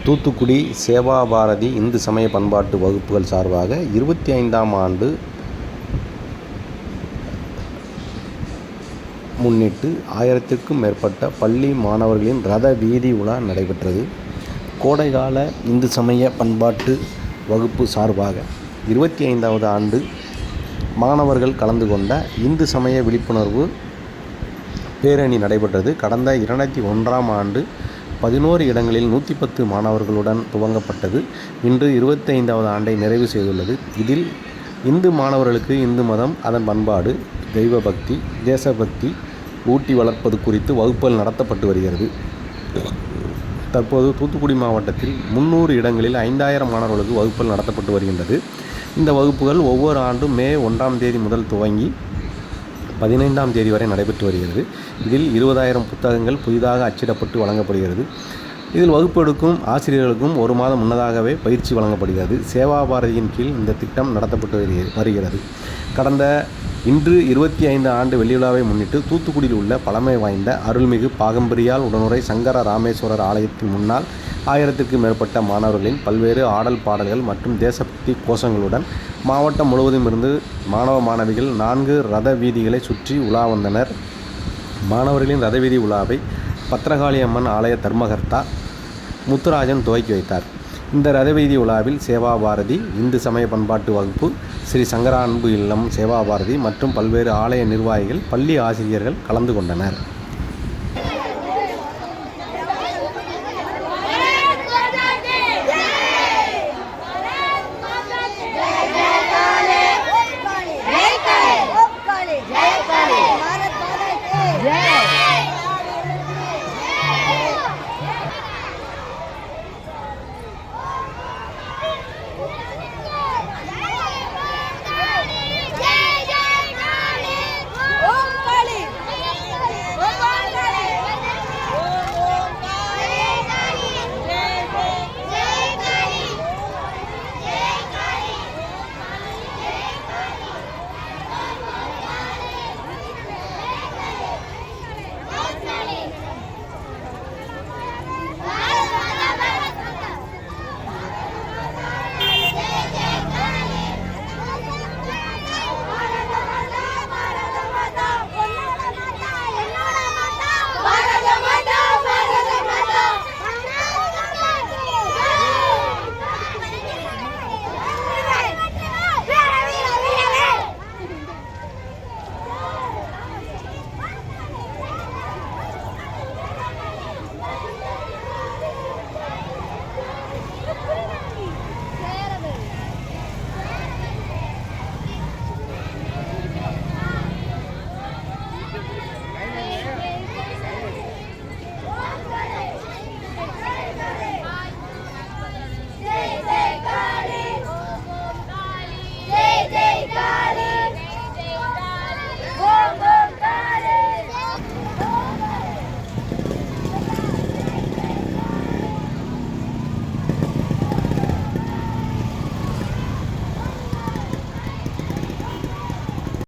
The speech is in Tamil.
தூத்துக்குடி சேவாபாரதி இந்து சமய பண்பாட்டு வகுப்புகள் சார்பாக 25ஆம் ஆண்டு முன்னிட்டு 1000க்கும் மேற்பட்ட பள்ளி மாணவர்களின் ரத வீதி உலா நடைபெற்றது. கோடைகால இந்து சமய பண்பாட்டு வகுப்பு சார்பாக 25வது ஆண்டு மாணவர்கள் கலந்து கொண்ட இந்து சமய விழிப்புணர்வு பேரணி நடைபெற்றது. கடந்த 2001ஆம் ஆண்டு 11 இடங்களில் 110 மாணவர்களுடன் துவங்கப்பட்டது. இன்று 25வது ஆண்டை நிறைவு செய்துள்ளது. இதில் இந்து மாணவர்களுக்கு இந்து மதம், அதன் பண்பாடு, தெய்வ பக்தி, தேசபக்தி ஊட்டி வளர்ப்பது குறித்து வகுப்புகள் நடத்தப்பட்டு வருகிறது. தற்போது தூத்துக்குடி மாவட்டத்தில் 300 இடங்களில் 5000 மாணவர்களுக்கு வகுப்புகள் நடத்தப்பட்டு வருகின்றது. இந்த வகுப்புகள் ஒவ்வொரு ஆண்டும் மே 1ஆம் தேதி முதல் துவங்கி 15ஆம் தேதி வரை நடைபெற்று வருகிறது. இதில் 20000 புத்தகங்கள் புதிதாக அச்சிடப்பட்டு வழங்கப்படுகிறது. இதில் வகுப்பு எடுக்கும் ஆசிரியர்களுக்கும் 1 மாதம் முன்னதாகவே பயிற்சி வழங்கப்படுகிறது. சேவாபாரதியின் கீழ் இந்த திட்டம் நடத்தப்பட்டு வருகிறது. இன்று 25 ஆண்டு வெள்ளிவிழாவை முன்னிட்டு தூத்துக்குடியில் உள்ள பழமை வாய்ந்த அருள்மிகு பாகம்பிரியால் உடனுரை சங்கர ராமேஸ்வரர் ஆலயத்தின் முன்னால் 1000க்கும் மேற்பட்ட மாணவர்களின் பல்வேறு ஆடல் பாடல்கள் மற்றும் தேசபக்தி கோஷங்களுடன் மாவட்டம் முழுவதும் இருந்து மாணவ மாணவிகள் 4 ரத வீதிகளை சுற்றி உலா வந்தனர். மாணவர்களின் ரதவீதி உலாவை பத்திரகாளி அம்மன் ஆலய தர்மகர்த்தா முத்துராஜன் துவக்கி வைத்தார். இந்த ரதவீதி உலாவில் சேவாபாரதி இந்து சமய பண்பாட்டு வகுப்பு, ஸ்ரீ சங்கரா அன்பு இல்லம் சேவாபாரதி மற்றும் பல்வேறு ஆலய நிர்வாகிகள், பள்ளி ஆசிரியர்கள் கலந்து கொண்டனர்.